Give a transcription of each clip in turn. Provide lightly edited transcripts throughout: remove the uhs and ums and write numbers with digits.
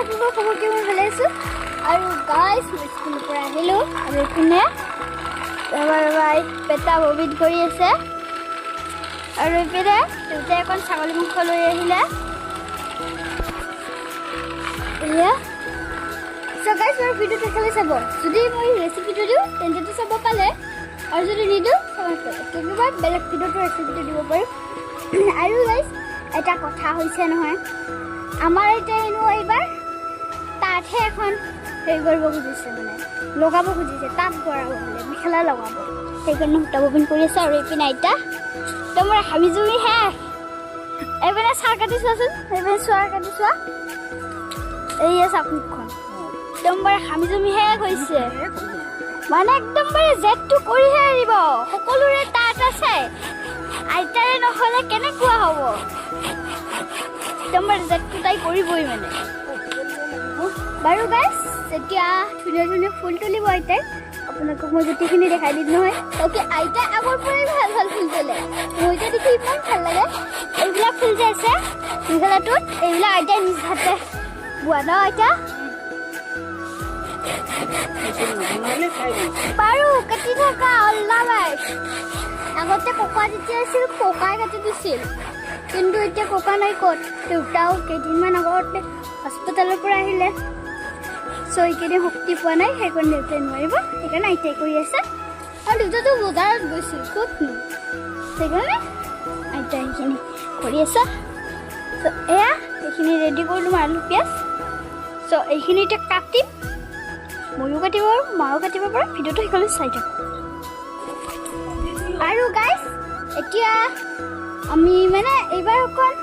আপোনালোকৰ খবৰ কি? মই ভালে আছোঁ। আৰু গাইজ মই স্কুলৰ পৰা আহিলোঁ আৰু এইপিনে ৰবা পেটা ববিত কৰি আছে আৰু এইপিনে দেউতাই অকণ ছাগলী মাংস লৈ আহিলে। এয়া চ' গাইজ মোৰ ভিডিঅ'টো খালি চাব। যদি মই ৰেচিপিটো দিওঁ তেন্তেতো চাব পালে, আৰু যদি নিদিওঁ চাব নাপালে। কেতিয়াবা বেলেগ ভিডিঅ'টো ৰেচিপিটো দিব পাৰিম। আৰু গাইজ এটা কথা হৈছে নহয়, আমাৰ এতিয়া হেনো এইবাৰ তাতহে এখন হেৰি কৰিব খুজিছে, মানে লগাব খুজিছে, তাঁত বৰাব বোলে, মেখেলা লগাব। সেইকাৰণে সূতা ববিন কৰি আছে। আৰু এইপিনে আইতা তো মোৰ হাবি জুমি শেষ। এইপিনে চাহ কাটি চোৱাচোন, এইপিনে চোৱা কাটি চোৱা, এইয়া চাওক মুখখন একদম বাৰে হামি জুমি শেষ হৈছে, মানে একদম বাৰে জেদটো কৰিহে এৰিব। সকলোৰে তাঁত আছে, আইতাৰে নহ'লে কেনেকুৱা হ'ব? একদম বাৰে জেদটো তাই কৰিবই মানে। বাৰু গাইজ যেতিয়া ধুনীয়া ধুনীয়া ফুল তুলিব আইতাই, আপোনালোকক মই গোটেইখিনি দেখাই দিম নহয়। অ'কে, আইতাই আগৰ পৰাই ভাল ভাল ফুল তোলে, মোৰ এতিয়া দেখি ইমান ভাল লাগে। এইবিলাক ফুল যে আছে মেখেলাটোত, এইবিলাক আইতাই নিজ হাতে বোৱা ন আইতা? বাৰু কাটি থকা ওলাবাই। আগতে ককা যেতিয়া আছিল ককাই কাটি দিছিল, কিন্তু এতিয়া ককা নাই ক'ত। দেউতাও কেইদিনমান আগতে হস্পিটেলৰ পৰা আহিলে, চ' এইকেইদিন শক্তি পোৱা নাই, সেইকাৰণে দেউতাই নোৱাৰিব, সেইকাৰণে আইতাই কৰি আছে। আৰু দেউতাটো বজাৰত গৈছিল, ক'তনো, সেইকাৰণে আইতাই সেইখিনি কৰি আছে। চ' এয়া এইখিনি ৰেডি কৰিলোঁ আলু পিঁয়াজ। চ' এইখিনি এতিয়া কাটিম, ময়ো কাটিব পাৰোঁ, মাও কাটিব পাৰোঁ। ভিডিঅ'টো সেইকাৰণে চাই থাকোঁ। আৰু গাইজ এতিয়া আমি মানে এইবাৰ অকণ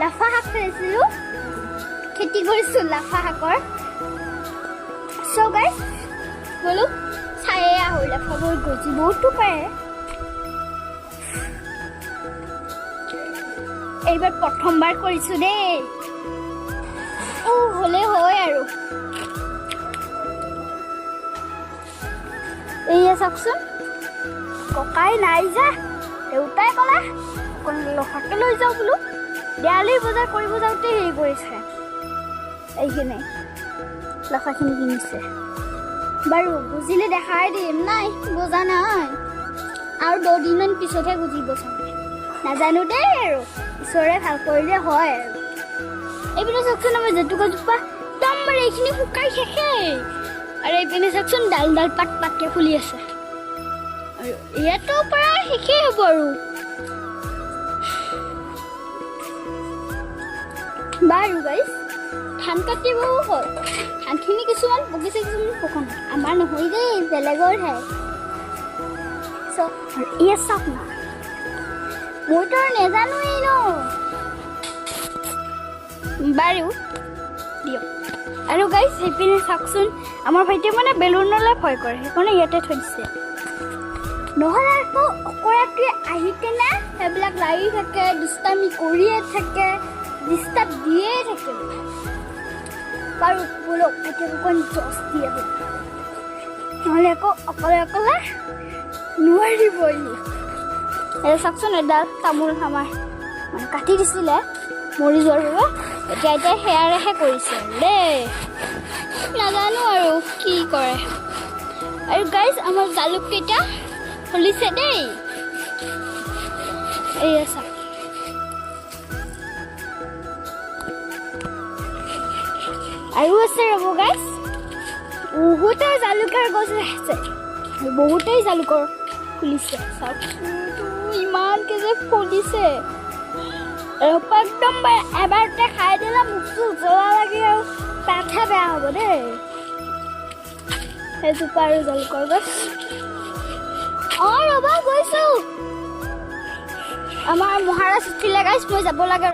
লাফা শাক খাইছিলোঁ, খেতি কৰিছোঁ লাফা শাকৰ। চ' গাইজ বোলো চায়ে আহোঁ, লাফাবোৰ গজিবওতো পাৰে। এইবাৰ প্ৰথমবাৰ কৰিছোঁ দেই, হ'লে হয় আৰু। এইয়া চাওকচোন, ককাই নাই যে, দেউতাই ক'লে অকণ লফাকে লৈ যাওঁ বোলো। দেৱালী বজাৰ কৰিব যাওঁতে হেৰি কৰিছে, এইখিনি লফাখিনি কিনিছে। বাৰু বুজিলে দেখাই দিম, নাই বুজা নাই, আৰু 2 দিনমান পিছতহে বুজিব চাগে, নাজানো দেই। আৰু ঈশ্বৰে ভাল কৰিলে হয় আৰু। এইপিনে চাওকচোন আমাৰ জেতুকাজোপা একদম মানে এইখিনি শুকাই শেষেই। আৰু এইপিনে চাওকচোন ডাল ডাল পাত পাতকে ফুলি আছে, আৰু ইয়াতো প্ৰায় শেষেই হ'ব আৰু। বাৰু গাইজ ধান কাটিবও হ'ল, ধানখিনি কিছুমান পকিছে কিছুমান পকা নাই, আমাৰ নহয় দেই, বেলেগৰ ঠাই। চ' এয়া চাওক না, মইতো নেজানোৱেই ন। বাৰু দিয়ক। আৰু গাইজ সেইপিনে চাওকচোন, আমাৰ ভাইটিয়ে মানে বেলুনলৈ ভয় কৰে, সেইকাৰণে ইয়াতে থৈ দিছে। নহ'লে আকৌ অকৰাটোৱে আহি কেনে সেইবিলাক লাৰি থাকে, দুষ্টামি কৰিয়ে থাকে, ডিষ্টাৰ্ব দিয়ে থাকে। বাৰু বলক এতিয়া অকণ জচ দিয়ে, নহ'লে আকৌ অকলে অকলে নোৱাৰিবই। এই চাওকচোন, এডাল তামোল আমাৰ মানে কাটি দিছিলে মৰি যোৱাৰ বাবে, এতিয়া এতিয়া সেয়াৰেহে কৰিছে দেই, নাজানো আৰু কি কৰে। আৰু গাইজ আমাৰ জালুককেইটা ফুলিছে দেই, এইয়া চাওক। আৰু আছে ৰ'ব গাইজ, বহুতেই জালুকৰ গছ আছে, বহুতেই জালুকৰ ফুলিছে। চাওক ইমানকে যে ফুলিছে, একদম এবাৰতে খাই দিলে মুখটো জ্বলা লাগে আৰু পেটহে বেয়া হ'ব দেই। সেইজোপা আৰু জালুকৰ গছ। ৰ'বা গৈছোঁ, আমাৰ মহাৰাজ উঠিলে গাইজ, মই যাব লাগে।